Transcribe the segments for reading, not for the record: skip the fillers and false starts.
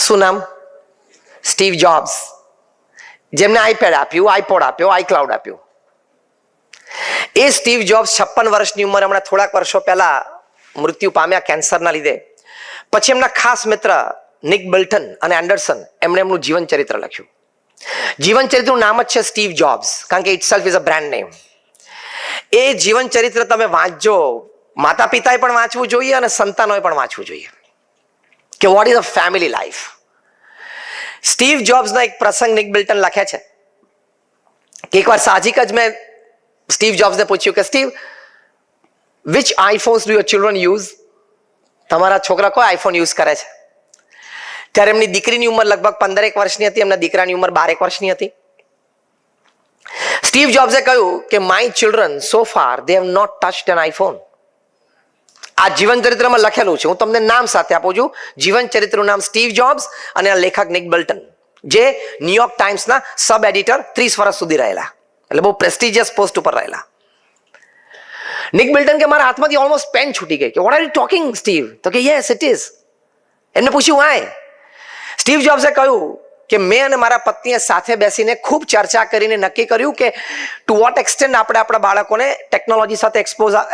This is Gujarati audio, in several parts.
શું નામ? સ્ટીવ જોબ્સ, જેમને આઈપેડ આપ્યું, આઈપોડ આપ્યો, આઈક્લાઉડ આપ્યું. એ સ્ટીવ જોબ્સ 56 વર્ષની ઉંમરે હમણાં થોડાક વર્ષો પહેલા મૃત્યુ પામ્યા કેન્સરના લીધે. પછી એમના ખાસ મિત્ર નિક બિલ્ટન અને એન્ડરસન એમણે એમનું જીવન ચરિત્ર લખ્યું. જીવન ચરિત્રનું નામ જ છે સ્ટીવ જોબ્સ, કારણ કે itself is a brand name. એ જીવન ચરિત્ર તમે વાંચજો, માતા પિતાએ પણ વાંચવું જોઈએ અને સંતાનોએ પણ વાંચવું જોઈએ કે what is a family life. Steve જોબ્સનો એક પ્રસંગ નિક બિલ્ટન લખે છે કે એકવાર સાહજિક જ મેં સ્ટીવ જોબ્સને પૂછ્યું કે Steve, which iPhones do your children use? તમારા છોકરા કોઈ આઈફોન યુઝ કરે છે? ત્યારે એમની દીકરીની ઉંમર લગભગ 15 વર્ષની હતી, એમના દીકરાની ઉંમર 12 વર્ષની હતી. સ્ટીવ જોબ્સે કહ્યું કે my children so far they have not touched an iPhone. આ જીવન ચરિત્રમાં લખેલું છે, હું તમને નામ સાથે આપું છું. જીવન ચરિત્રનું નામ સ્ટીવ જોબ્સ અને આ લેખક નિક બિલ્ટન, જે ન્યુયોર્ક ટાઈમ્સના સબ એડિટર 30 વર્ષ સુધી રહેલા, એટલે બહુ પ્રેસ્ટિજિયસ પોસ્ટ ઉપર રહેલા. નિક બિલ્ટન કે મારા હાથમાંથી ઓલમોસ્ટ પેન છૂટી ગઈ કે what are you talking Steve? તો કે યસ ઇટ ઇઝ. એમને પૂછ્યું વાય? સ્ટીવ જોબ્સે કહ્યું કે મેં અને મારા પત્નીએ સાથે બેસીને ખૂબ ચર્ચા કરીને નક્કી કર્યું કે ટુ વોટ એક્સટેન્ટ આપણે આપણા બાળકોને ટેકનોલોજી સાથે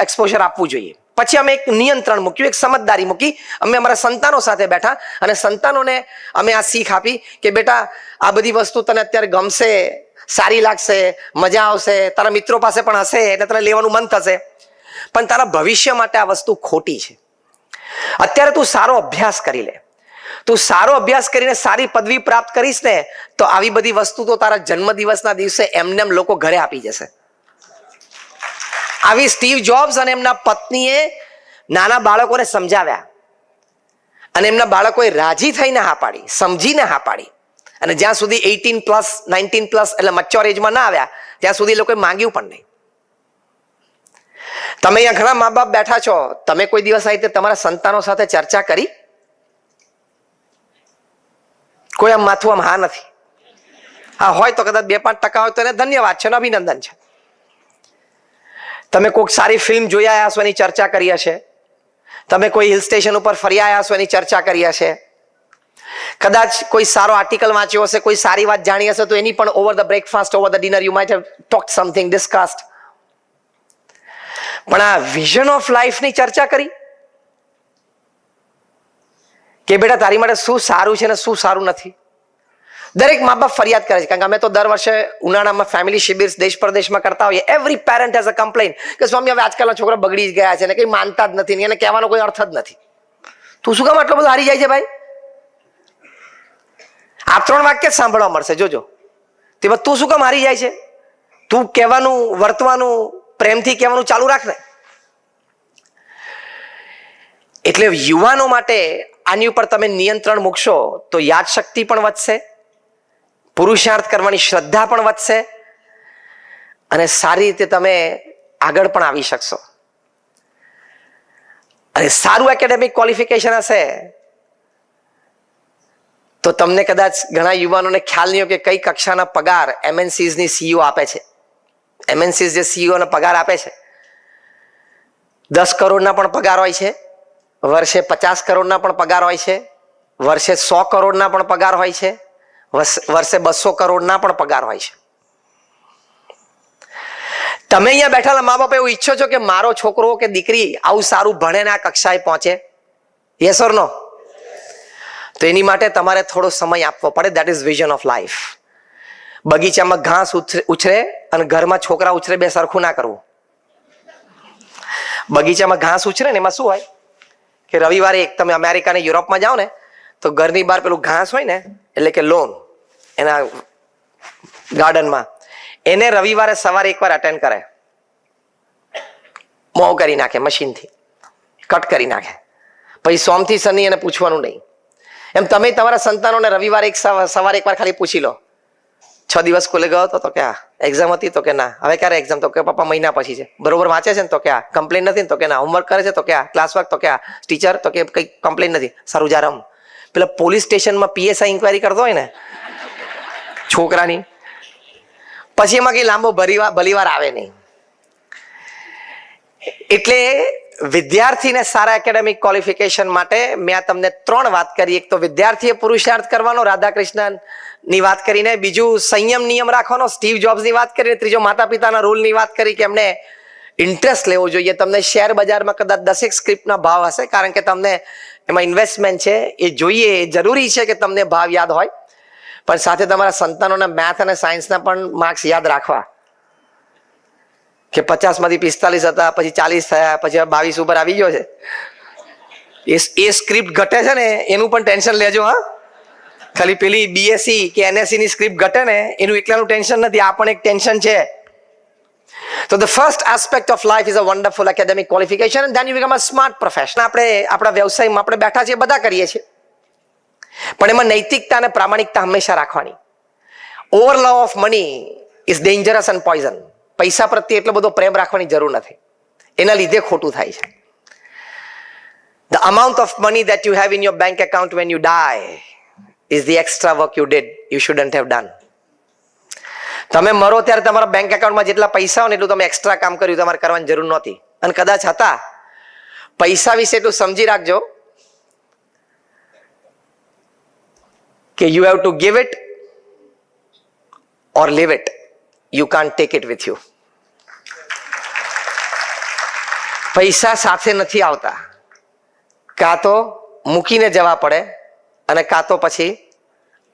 એક્સપોઝર આપવું જોઈએ. પછી અમે એક નિયંત્રણ મૂક્યું, એક સમજદારી મૂકી. અમે અમારા સંતાનો સાથે બેઠા અને સંતાનોને અમે આ શીખ આપી કે બેટા, આ બધી વસ્તુ તને અત્યારે ગમશે, સારી લાગશે, મજા આવશે, તારા મિત્રો પાસે પણ હશે એટલે તને લેવાનું મન થશે, પણ તારા ભવિષ્ય માટે આ વસ્તુ ખોટી છે. અત્યારે તું સારો અભ્યાસ કરી લે, તું સારો અભ્યાસ કરીને સારી પદવી પ્રાપ્ત કરીશ ને તો આવી બધી વસ્તુ તો તારા જન્મદિવસના દિવસે એમને લોકો ઘરે આપી જશે. આવી સ્ટીવ જોબ્સ અને એમના પત્નીએ નાના બાળકોને સમજાવ્યા અને એમના બાળકોએ રાજી થઈને હા પાડી, સમજીને હા પાડી. અને જ્યાં સુધી 18+, 19+ એટલે મચ્યોર એજમાં ના આવ્યા ત્યાં સુધી લોકોએ માંગ્યું પણ નહીં. તમે અહીંયા ઘણા મા બાપ બેઠા છો, તમે કોઈ દિવસ આવી રીતે તમારા સંતાનો સાથે ચર્ચા કરી? કોઈ આમ માથું આમ હા નથી. હા હોય તો કદાચ 2-5% હોય તો એને ધન્યવાદ છે, અભિનંદન છે. તમે કોઈક સારી ફિલ્મ જોઈ આવ્યા છો એની ચર્ચા કરી હશે, તમે કોઈ હિલ સ્ટેશન ઉપર ફરી આવ્યા છો એની ચર્ચા કરી હશે, કદાચ કોઈ સારો આર્ટિકલ વાંચ્યો હશે, કોઈ સારી વાત જાણી હશે તો એની પણ over the breakfast, over the dinner you might have talked something, discussed. પણ આ વિઝન ઓફ લાઈફની ચર્ચા કરી કે બેટા તારી માટે શું સારું છે ને શું સારું નથી? દરેક મા બાપ ફરિયાદ કરે છે, કારણ કે અમે તો દર વર્ષે ઉનાળામાં ફેમિલી શિબિર દેશ પરદેશમાં કરતા હોઈએ. Every parent has a complain કે સ્વામી હવે આજકાલના છોકરા બગડી જ ગયા છે ને કંઈ માનતા જ નથી, એને કહેવાનો કોઈ અર્થ જ નથી. તું શું કામ આટલો બધો હારી જાય છે ભાઈ? આ 3 વાક્ય જ સાંભળવા મળશે, જોજો. તેમાં તું શું કામ હારી જાય છે? તું કહેવાનું, વર્તવાનું, પ્રેમથી કહેવાનું ચાલુ રાખ ને. એટલે યુવાનો માટે આની ઉપર તમે નિયંત્રણ મૂકશો તો યાદશક્તિ પણ વધશે, પુરુષાર્થ કરવાની શ્રદ્ધા પણ વધશે અને સારી રીતે તમે આગળ પણ આવી શકશો. અને સારું એકેડેમિક ક્વોલિફિકેશન હશે તો તમને કદાચ ઘણા યુવાનોને ખ્યાલ નહીં હોય કે કઈ કક્ષાના પગાર MNCs ની CEO આપે છે. MNCs જે CEO ને પગાર આપે છે 10 કરોડના પણ પગાર હોય છે, વર્ષે 50 કરોડના પણ પગાર હોય છે, વર્ષે 100 કરોડના પણ પગાર હોય છે, વર્ષે 200 કરોડના પણ પગાર હોય છે. તમે અહીંયા બેઠેલા મા બાપ એવું ઈચ્છો છો કે મારો છોકરો કે દીકરી આવું સારું ભણે ને આ કક્ષાએ પહોંચે? યસ ઓર નો? તો એની માટે તમારે થોડો સમય આપવો પડે. That is vision of life. બગીચામાં ઘાસ ઉછરે અને ઘરમાં છોકરા ઉછરે, બે સરખું ના કરવું. બગીચામાં ઘાસ ઉછરે ને એમાં શું હોય કે રવિવારે એક તમે અમેરિકા ને યુરોપમાં જાઓ ને તો ઘરની બહાર પેલું ઘાસ હોય ને એટલે કે લોન એના ગાર્ડનમાં, એને રવિવારે સવારે એકવાર અટેન્ડ કરે, મોં કરી નાખે, મશીનથી કટ કરી નાખે. પછી સોમથી શનિ એને પૂછવાનું નહીં. એમ તમે તમારા સંતાનોને રવિવારે સવારે એકવાર ખાલી પૂછી લો, 6 દિવસ સ્કૂલે ગયો હતો તો કે આ એક્ઝામ હતી તો કે ના, હવે ક્યારે એક્ઝામ તો કે પપ્પા મહિના પછી છે, બરોબર વાંચે છે ને તો કે આ, કમ્પ્લેન નથી ને તો કે ના, હોમવર્ક કરે છે તો કે આ, ક્લાસ વર્ક તો કે આ, ટીચર તો કે કઈ કમ્પ્લેન નથી, સારું જા રમ. પેલા પોલીસ સ્ટેશનમાં PSI ઇન્ક્વાયરી કરતો હોય ને છોકરાની, પછી એમાં કઈ લાંબો ભલીવાર આવે નહીં. એટલે વિદ્યાર્થીને સારા એકેડેમિક ક્વોલિફિકેશન માટે મેં આ તમને 3 વાત કરી. એક તો વિદ્યાર્થીએ પુરુષાર્થ કરવાનો, રાધાકૃષ્ણની વાત કરીને, બીજું સંયમ નિયમ રાખવાનો, સ્ટીવ જોબ્સની વાત કરીને, ત્રીજો માતા પિતાના રૂલની વાત કરી કે એમને ઇન્ટરેસ્ટ લેવો જોઈએ. તમને શેર બજારમાં કદાચ 10 સ્ક્રિપ્ટના ભાવ હશે, કારણ કે તમને એમાં ઇન્વેસ્ટમેન્ટ છે, એ જોઈએ, એ જરૂરી છે કે તમને ભાવ યાદ હોય, પણ સાથે તમારા સંતાનોના મેથ અને સાયન્સના પણ માર્ક્સ યાદ રાખવા કે 50 માંથી 45 હતા, પછી 40 થયા, પછી 22 ઉપર આવી ગયો છે. એ સ્ક્રિપ્ટ ઘટે છે ને એનું પણ ટેન્શન લેજો. હા, ખાલી પેલી બીએસસી કે એનએસસી ની સ્ક્રિપ્ટ ઘટે ને એનું એકલાનું ટેન્શન નથી, આ પણ એક ટેન્શન છે. So the first aspect of life is a wonderful academic qualification and then you become a smart professional. આપણે આપણા વ્યવસાયમાં આપણે બેઠા છીએ, બધા કરીએ છીએ, પણ એમાં નૈતિકતા અને પ્રામાણિકતા હંમેશા રાખવાની. Over love of money is dangerous and poison. પૈસા પ્રત્યે એટલો બધો પ્રેમ રાખવાની જરૂર નથી, એના લીધે ખોટું થાય છે. The amount of money that you have in your bank account when you die is the extra work you did, you shouldn't have done. તમે મરો ત્યારે તમારા બેંક એકાઉન્ટમાં જેટલા પૈસા હોય ને એટલું તમે એક્સ્ટ્રા કામ કર્યું, તમારે કરવાની જરૂર નહોતી. અને કદાચ હતા, પૈસા વિશે એટલું સમજી રાખજો કે you have to give it or leave it, you can't take it with you. પૈસા સાથે નથી આવતા, કાં તો મૂકીને જવા પડે અને કાં તો પછી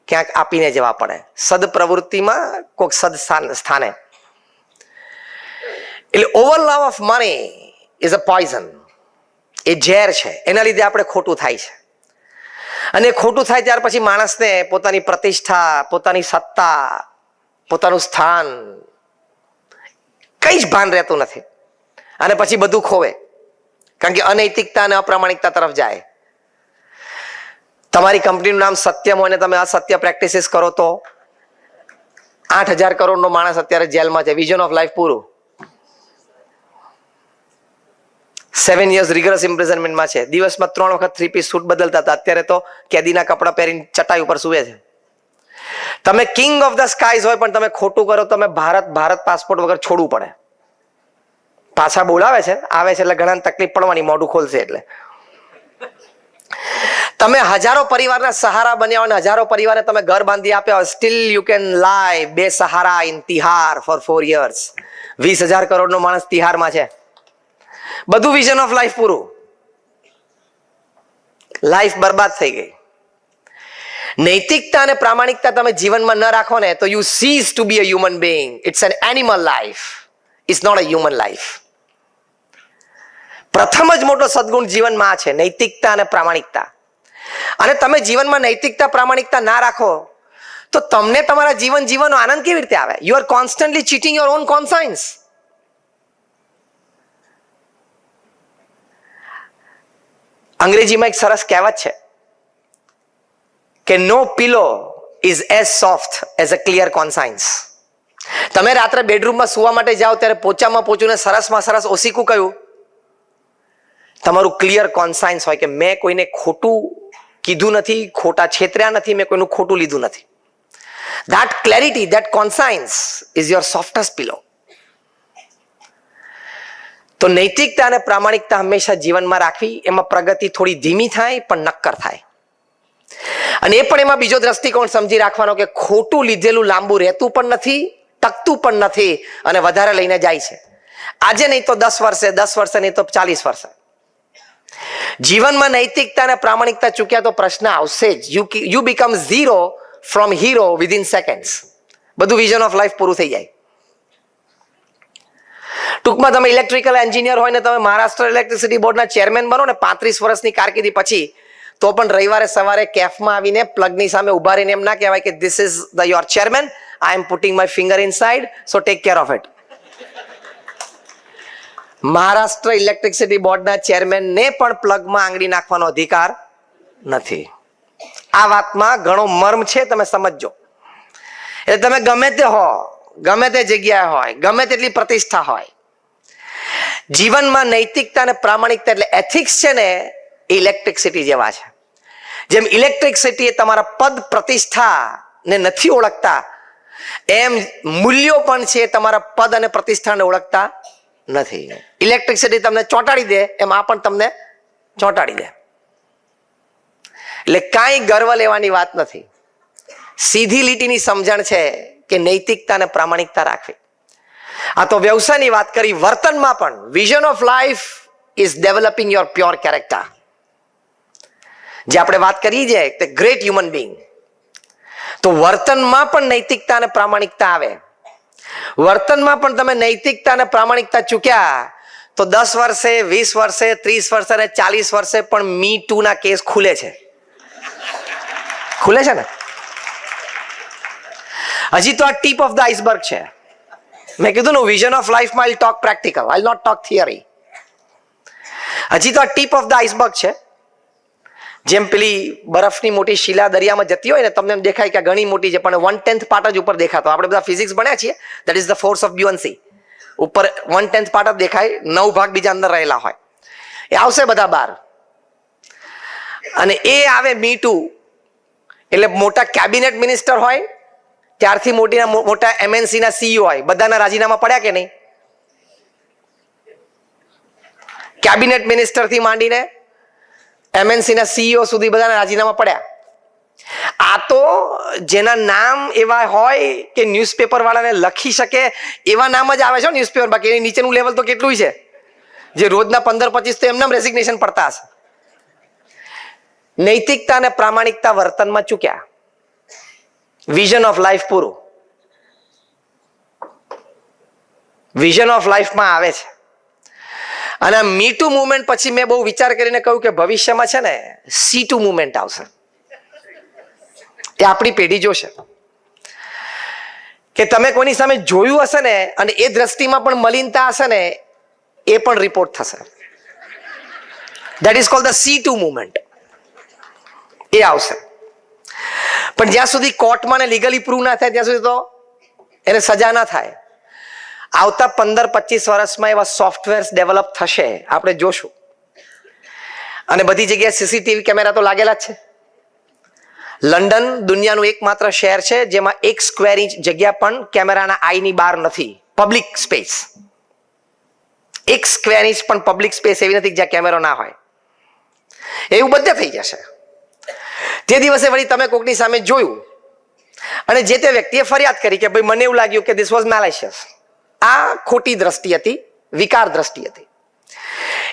ક્યાંક આપીને જવા પડે, સદપ્રવૃત્તિમાં કોઈક સદ સ્થાને. એટલે over love of money is a poison. એ ઝેર છે, એના લીધે આપણે ખોટું થાય છે. અને ખોટું થાય ત્યાર પછી માણસને પોતાની પ્રતિષ્ઠા, પોતાની સત્તા, પોતાનું સ્થાન કઈ જ ભાન રહેતું નથી, અને પછી બધું ખોવે, કારણ કે અનૈતિકતા અને અપ્રામાણિકતા તરફ જાય. તમારી કંપનીનું નામ સત્યમ હોય ને તમે અસત્ય પ્રેક્ટિસીસ કરો તો 8,000 કરોડનો માણસ અત્યારે જેલમાં છે, વિઝન ઓફ લાઈફ પૂરું. 7 years રિગરસ ઇમ્પ્રિઝનમેન્ટમાં છે, દિવસમાં 3 વખત 3-piece સૂટ બદલતા હતા, અત્યારે તો કેદીના કપડા પહેરીને ચટાઈ ઉપર સૂવે છે. તમે કિંગ ઓફ ધ સ્કાઈઝ હોય પણ તમે ખોટું કરો, તમે ભારત પાસપોર્ટ વગર છોડવું પડે. પાછા બોલાવે છે, આવે છે એટલે ઘણા તકલીફ પડવાની, મોઢું ખોલશે એટલે. તમે હજારો પરિવારના સહારા બન્યા હોય, હજારો પરિવારને તમે ઘર બાંધી આપ્યા હોય, સ્ટીલ યુ કેન લાય બેસહારા ઇન તિહાર ફોર 4 years. 20,000 કરોડનો માણસ તિહારમાં છે, બધું વિઝન ઓફ લાઈફ પૂરું, લાઈફ બરબાદ થઈ ગઈ. નૈતિકતા અને પ્રામાણિકતા તમે જીવનમાં ન રાખો ને તો you cease to be a human being. It's an animal life, it's not a human life. પ્રથમ જ મોટો સદગુણ જીવનમાં આ છે, નૈતિકતા અને પ્રામાણિકતા. અને તમે જીવનમાં નૈતિકતા પ્રામાણિકતા ના રાખો તો તમને તમારા જીવન જીવવાનો આનંદ કેવી રીતે આવે? You are constantly cheating your own conscience. અંગ્રેજીમાં એક સરસ કહેવત છે કે no pillow is as soft as a clear conscience. તમે રાત્રે બેડરૂમમાં સુવા માટે જાઓ ત્યારે પોચામાં પોચુને સરસમાં સરસ ઓસીકું કયું? તમારું ક્લિયર કોન્સાયન્સ હોય કે મેં કોઈને ખોટું કીધું નથી, ખોટા છેતર્યા નથી, મેં કોઈનું ખોટું લીધું નથી. That clarity, that conscience is your softest pillow. તો નૈતિકતા અને પ્રામાણિકતા હંમેશા જીવનમાં રાખવી, એમાં પ્રગતિ થોડી ધીમી થાય પણ નક્કર થાય. અને એ પણ એમાં બીજો દ્રષ્ટિકોણ સમજી રાખવાનો કે ખોટું લીધેલું લાંબુ રહેતું પણ નથી, ટકતું પણ નથી, અને વધારે લઈને જાય છે. આજે નહીં તો 10 વર્ષે, 10 વર્ષે નહીં તો 40 વર્ષે. જીવનમાં નૈતિકતા અને પ્રામાણિકતા ચૂક્યા તો પ્રશ્ન આવશે જ. You become zero from hero within seconds. બધું વિઝન ઓફ લાઈફ પૂરું થઈ જાય. ટૂંકમાં તમે ઇલેક્ટ્રિકલ એન્જિનિયર હોય ને તમે મહારાષ્ટ્ર ઇલેક્ટ્રિસિટી બોર્ડના ચેરમેન બનો ને 35 વર્ષની કારકિર્દી પછી, તો પણ રવિવારે સવારે કેફમાં આવીને પ્લગની સામે ઉભા રહીને એમ ના કહેવાય કે this is the your chairman, I am putting my finger inside, so take care of it. Maharashtra electricity બોર્ડના ચેરમેનને પણ પ્લગમાં આંગળી નાખવાનો અધિકાર નથી. આ વાતમાં ઘણો મર્મ છે, તમે સમજજો. એટલે તમે ગમે તે હો, ગમે તે જગ્યાએ હોય, ગમે તેટલી પ્રતિષ્ઠા હોય, જીવનમાં નૈતિકતા અને પ્રામાણિકતા એટલે એથિક્સ છે ને, ઇલેક્ટ્રિસિટી જેવા છે. જેમ ઇલેક્ટ્રિસિટી એ તમારા પદ પ્રતિષ્ઠા ને નથી ઓળખતા, એમ મૂલ્યો પણ છે તમારા પદ અને પ્રતિષ્ઠાને ઓળખતા નથી. ઇલેક્ટ્રિસિટી તમને ચોંટાડી દે એમ આ પણ તમને ચોંટાડી દે. એટલે કાંઈ ગર્વ લેવાની વાત નથી. સીધી લીટીની સમજણ છે કે નૈતિકતા અને પ્રામાણિકતા રાખવી. આ તો વ્યવસાયની વાત કરી. વર્તનમાં પણ vision of life is developing your pure character. જે આપણે વાત કરીએ છીએ તે ગ્રેટ હ્યુમન બિંગ, તો વર્તનમાં પણ નૈતિકતા અને પ્રામાણિકતા આવે. વર્તનમાં પણ તમે નૈતિકતા અને પ્રામાણિકતા ચૂક્યા તો 10 વર્ષે, 20 વર્ષે, 30 વર્ષે અને 40 વર્ષે પણ મી ટુ ના કેસ ખુલે છે. ખુલે છે ને? હજી તો આ ટીપ ઓફ ધ આઈસબર્ગ છે. મેં કીધું ને, વિઝન ઓફ લાઈફમાં I talk practical, I not talk theory. હજી તો આ ટીપ ઓફ ધ આઈસબર્ગ છે. જેમ પેલી બરફની મોટી શિલા દરિયામાં જતી હોય ને, તમને એમ દેખાય કે ઘણી મોટી છે, પણ 1/10 પાર્ટ જ ઉપર દેખાતો. આપણે બધા ફિઝિક્સ ભણ્યા છીએ, that is the force of buoyancy. ઉપર 1/10 પાર્ટ જ દેખાય, 9 ભાગ બીજા અંદર રહેલા હોય. એ આવશે બધા બહાર, અને એ આવે મી ટુ એટલે મોટા કેબિનેટ મિનિસ્ટર હોય ત્યારથી મોટા MNC ના CEO હોય, બધાના રાજીનામા પડ્યા કે નહીં? કેબિનેટ મિનિસ્ટર થી માંડીને MNC ના CEO સુધી બધાના રાજીનામા પડ્યા. આ તો જેના નામ એવા હોય કે ન્યૂઝપેપર વાળાને લખી શકે એવા નામ જ આવે છે ન્યૂઝપેપર. બાકી એની નીચેનું લેવલ તો કેટલું છે, જે રોજના 15-25 તો એમના રેઝિગ્નેશન પડતા હશે. નૈતિકતા અને પ્રામાણિકતા વર્તનમાં ચૂક્યા, વિઝન ઓફ લાઈફ પૂરું. વિઝન ઓફ લાઈફમાં આવે છે. અને મી ટુ મુવમેન્ટ પછી મેં બહુ વિચાર કરીને કહ્યું કે ભવિષ્યમાં છે ને C2 મુવમેન્ટ આવશે. એ આપણી પેઢી જોશે કે તમે કોઈની સામે જોયું હશે ને અને એ દ્રષ્ટિમાં પણ મલિનતા હશે ને, એ પણ રિપોર્ટ થશે. That is called the C2 movement. એ આવશે. પણ જ્યાં સુધી કોર્ટમાં ને લીગલી પ્રૂવ ના થાય ત્યાં સુધી તો એને સજા ના થાય. આવતા 15-25 વર્ષમાં એવા સોફ્ટવેર્સ ડેવલપ થશે, આપણે જોશું. અને બધી જગ્યાએ CCTV કેમેરા તો લાગેલા જ છે. લંડન દુનિયાનું એકમાત્ર શહેર છે જેમાં 1 સ્ક્વેર ઇંચ જગ્યા પણ કેમેરાના આઈની બહાર નથી. પબ્લિક સ્પેસ 1 સ્ક્વેર ઇંચ પણ પબ્લિક સ્પેસ એવી નથી જ્યાં કેમેરો ના હોય. એવું બધે થઈ જશે. તે દિવસે વળી તમે કોકની સામે જોયું અને જે તે વ્યક્તિએ ફરિયાદ કરી કે ભાઈ મને એવું લાગ્યું કે ધીસ વોઝ મેલિશિયસ. આ ખોટી દ્રષ્ટિ હતી, વિકાર દ્રષ્ટિ હતી.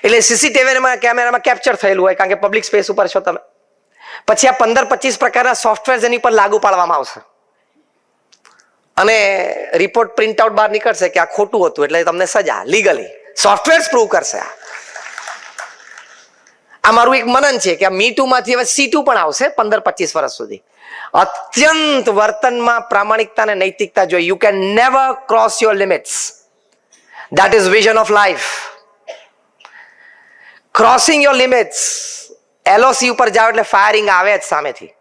એટલે CCTV કેમેરામાં કેપ્ચર થયેલું હોય, કારણ કે પબ્લિક સ્પેસ ઉપર છો તમે. પછી આ 15-25 પ્રકારના સોફ્ટવેર એની પર લાગુ પાડવામાં આવશે અને રિપોર્ટ પ્રિન્ટ આઉટ બહાર નીકળશે કે આ ખોટું હતું, એટલે તમને સજા લીગલી સોફ્ટવેર પ્રૂવ કરશે. આ મારું એક મનન છે કે આ મી ટુ માંથી હવે C2 પણ આવશે 15-25 વર્ષ સુધી. અત્યંત વર્તનમાં પ્રામાણિકતા અને નૈતિકતા જોઈએ. You can never cross your limits. That is vision of life. Crossing your limits. LOC ઉપર જાઓ એટલે ફાયરિંગ આવે જ સામેથી.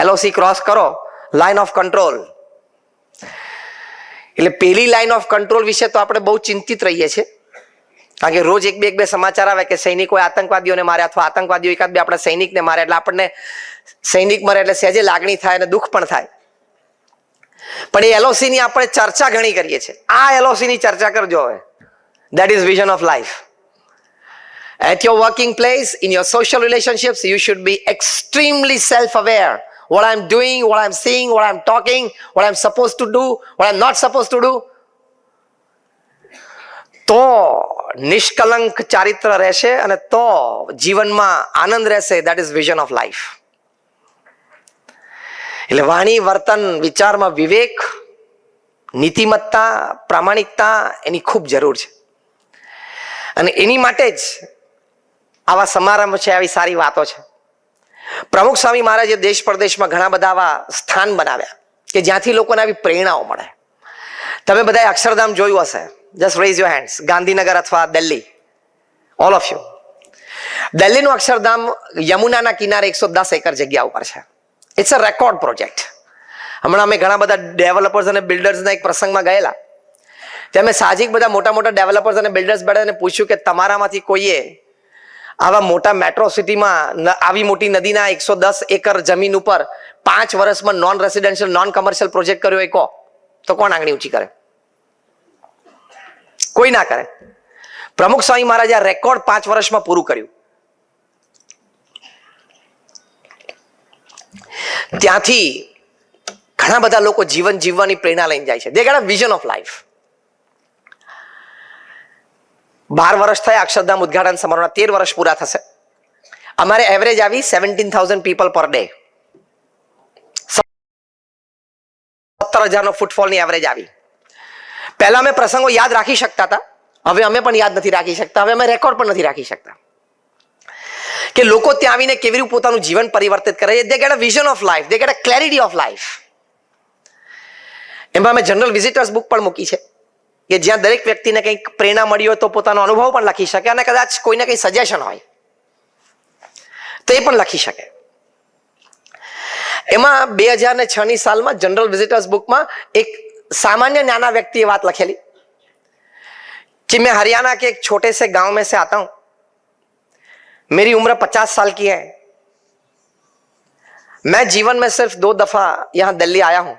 LOC ક્રોસ કરો, લાઇન ઓફ કંટ્રોલ. એટલે પેલી લાઇન ઓફ કંટ્રોલ વિશે તો આપણે બહુ ચિંતિત રહીએ છીએ, કારણ કે રોજ એક બે સમાચાર આવે કે સૈનિકોએ આતંકવાદીઓને માર્યા અથવા આતંકવાદીઓ એકાદ બે આપણા સૈનિકને માર્યા. એટલે આપણને સૈનિક મરે એટલે સહેજે લાગણી થાય અને દુઃખ પણ થાય. પણ એ LOC ની આપણે ચર્ચા ઘણી કરીએ છીએ. આ LOC ની ચર્ચા કરજો હવે. That is vision of life. At your working place, in your social relationships, you should be extremely self-aware. What I'm doing, what I'm seeing, what I'm talking, what I'm supposed to do, what I'm not supposed to do. તો નિષ્કલંક ચારિત્ર રહેશે અને તો જીવનમાં આનંદ રહેશે. That is vision of life. એટલે વાણી, વર્તન, વિચારમાં વિવેક, નીતિમત્તા, પ્રામાણિકતા એની ખૂબ જરૂર છે. અને એની માટે જ આવા સમારંભ છે, આવી સારી વાતો છે. પ્રમુખ સ્વામી મહારાજે દેશ પરદેશમાં ઘણા બધા આવા સ્થાન બનાવ્યા કે જ્યાંથી લોકોને આવી પ્રેરણાઓ મળે. તમે બધાએ અક્ષરધામ જોયું હશે. Just raise your hands. Gandhinagar અથવા દિલ્હી, ઓલ ઓફ યુ. દિલ્હીનું અક્ષરધામ યમુનાના કિનારે 110 એકર જગ્યા ઉપર છે. It's a record project. હમણાં અમે ઘણા બધા ડેવલપર્સ અને બિલ્ડર્સના એક પ્રસંગમાં ગયેલા. ત્યાં મેં સાહજિક બધા મોટા ડેવલપર્સ અને બિલ્ડર્સ બેઠાને પૂછ્યું કે તમારામાંથી કોઈએ આવા મોટા મેટ્રો સિટીમાં આવી મોટી નદીના 110 એકર જમીન ઉપર 5 વર્ષમાં non residential, non commercial project કર્યો હોય? તો કોણ આંગળી ઊંચી કરે? કોઈ ના કરે. પ્રમુખ સ્વામી મહારાજે આ રેકોર્ડ 5 વર્ષમાં પૂરું કર્યું. ત્યાંથી ઘણા બધા લોકો જીવન જીવવાની પ્રેરણા લઈને જાય છે. દે get a vision of life. 12 વર્ષ થયા અક્ષરધામ ઉદઘાટન સમારોહના, 13 વર્ષ પૂરા થશે. અમારે એવરેજ આવી 17,000 પીપલ પર ડે. 17,000 ફૂટફોલની એવરેજ આવી. પહેલા અમે પ્રસંગો યાદ રાખી શકતા હતા, હવે અમે પણ યાદ નથી રાખી શકતા, હવે અમે રેકોર્ડ પણ નથી રાખી શકતા કે લોકો ત્યાં આવીને કેવી રીતે પોતાનું જીવન પરિવર્તિત કરે છે. દે get a vision of life, they get a clarity of life. એમાં અમે જનરલ વિઝિટર્સ બુક પણ મૂકી છે કે જ્યાં દરેક વ્યક્તિને કંઈક પ્રેરણા મળી હોય તો પોતાનો અનુભવ પણ લખી શકે, અને કદાચ કોઈને કંઈ સજેશન હોય તો એ પણ લખી શકે. એમાં 2006ની સાલમાં જનરલ વિઝિટર્સ બુકમાં એક सामान्य नाना व्यक्ति ये बात लखेली कि मैं हरियाणा के एक छोटे से गांव में से आता हूं, मेरी उम्र 50 साल की है, मैं जीवन में सिर्फ 2 दफा यहां दिल्ली आया हूं.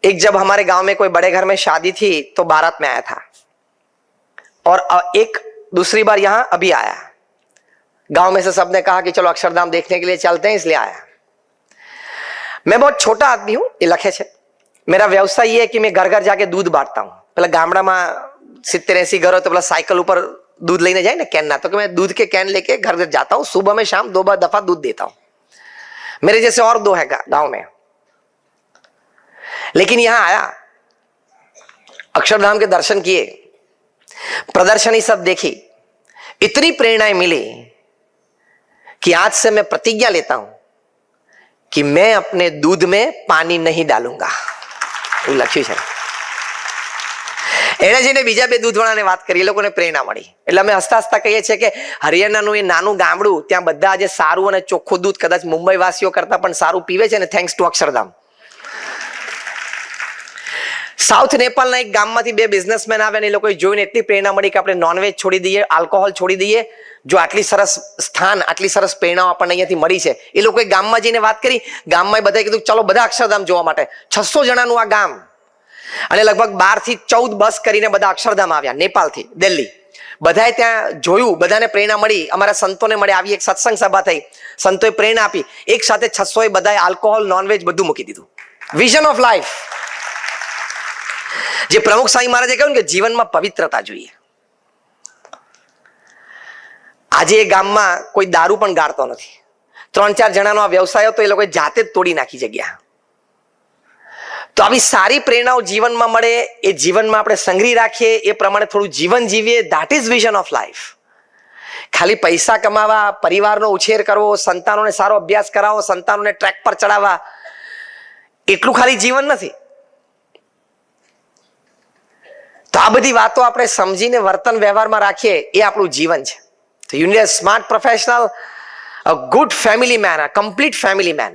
एक जब हमारे गांव में कोई बड़े घर में शादी थी तो बारात में आया था, और एक दूसरी बार यहां अभी आया. गांव में से सबने कहा कि चलो अक्षरधाम देखने के लिए चलते हैं, इसलिए आया. मैं बहुत छोटा आदमी हूं, ये लखे छे. मेरा व्यवसाय ये है कि मैं घर घर जाके दूध बांटता हूं. પેલા ગામડામાં 70-80 ઘર હોય તો પેલા સાયકલ ઉપર दूध लेने जाए ना कैन ना, तो कि मैं दूध के कैन लेके घर घर जाता हूँ, सुबह में शाम 2 दफा दूध देता हूँ. मेरे जैसे और 2 है गांव में. लेकिन यहां आया, अक्षरधाम के दर्शन किए, प्रदर्शनी सब देखी, इतनी प्रेरणाएं मिली कि आज से मैं प्रतिज्ञा लेता हूं कि मैं अपने दूध में पानी नहीं डालूंगा. એવું લખ્યું છે. એને જઈને બીજા 2 દૂધવાળાને વાત કરી, એ લોકોને પ્રેરણા મળી. એટલે અમે હસતા હસતા કહીએ છીએ કે હરિયાણાનું એ નાનું ગામડું, ત્યાં બધા આજે સારું અને ચોખ્ખું દૂધ કદાચ મુંબઈ વાસીઓ કરતા પણ સારું પીવે છે ને, થેન્ક્સ ટુ અક્ષરધામ. સાઉથ નેપાળના એક ગામમાંથી 2 બિઝનેસમેન આવ્યા, એ લોકોએ જોઈને એટલી પ્રેરણા મળી કે આપણે નોનવેજ છોડી દઈએ, આલ્કોહોલ છોડી દઈએ. જો આટલી સરસ સ્થાન, આટલી સરસ પ્રેરણાઓ આપણને અહીંયાથી મળી છે, એ લોકોએ ગામમાં જઈને વાત કરી. ગામમાં બધાએ કીધું ચલો બધા અક્ષરધામ જોવા માટે. 600 જણાનું આ ગામ, અને લગભગ 12 થી 14 બસ કરીને બધા અક્ષરધામ આવ્યા, નેપાળથી દિલ્હી. બધાએ ત્યાં જોયું, બધાને પ્રેરણા મળી. અમારા સંતોને મળે, આવી એક સત્સંગ સભા થઈ, સંતોએ પ્રેરણા આપી. એક સાથે 600 બધાએ આલ્કોહોલ, નોનવેજ બધું મૂકી દીધું. Vision of life. જે પ્રમુખ સ્વામી મહારાજે કહ્યું કે જીવનમાં પવિત્રતા જોઈએ. આજે એ ગામમાં કોઈ દારૂ પણ ગાળતો નથી. 3-4 જણાનો આ વ્યવસાય હતો, એ લોકોએ જાતે જ તોડી નાખી જગ્યા. તો આવી સારી પ્રેરણાઓ જીવનમાં મળે, એ જીવનમાં આપણે સંગ્રહી રાખીએ, એ પ્રમાણે થોડું જીવન જીવીએ. That is vision of life. ખાલી પૈસા કમાવા, પરિવારનો ઉછેર કરવો, સંતાનોને સારો અભ્યાસ કરાવો, સંતાનોને ટ્રેક પર ચડાવવા, એટલું ખાલી જીવન નથી. તો આ બધી વાતો આપણે સમજીને વર્તન વ્યવહારમાં રાખીએ, એ આપણું જીવન છે. So you need a smart professional, a good family man, a complete family man.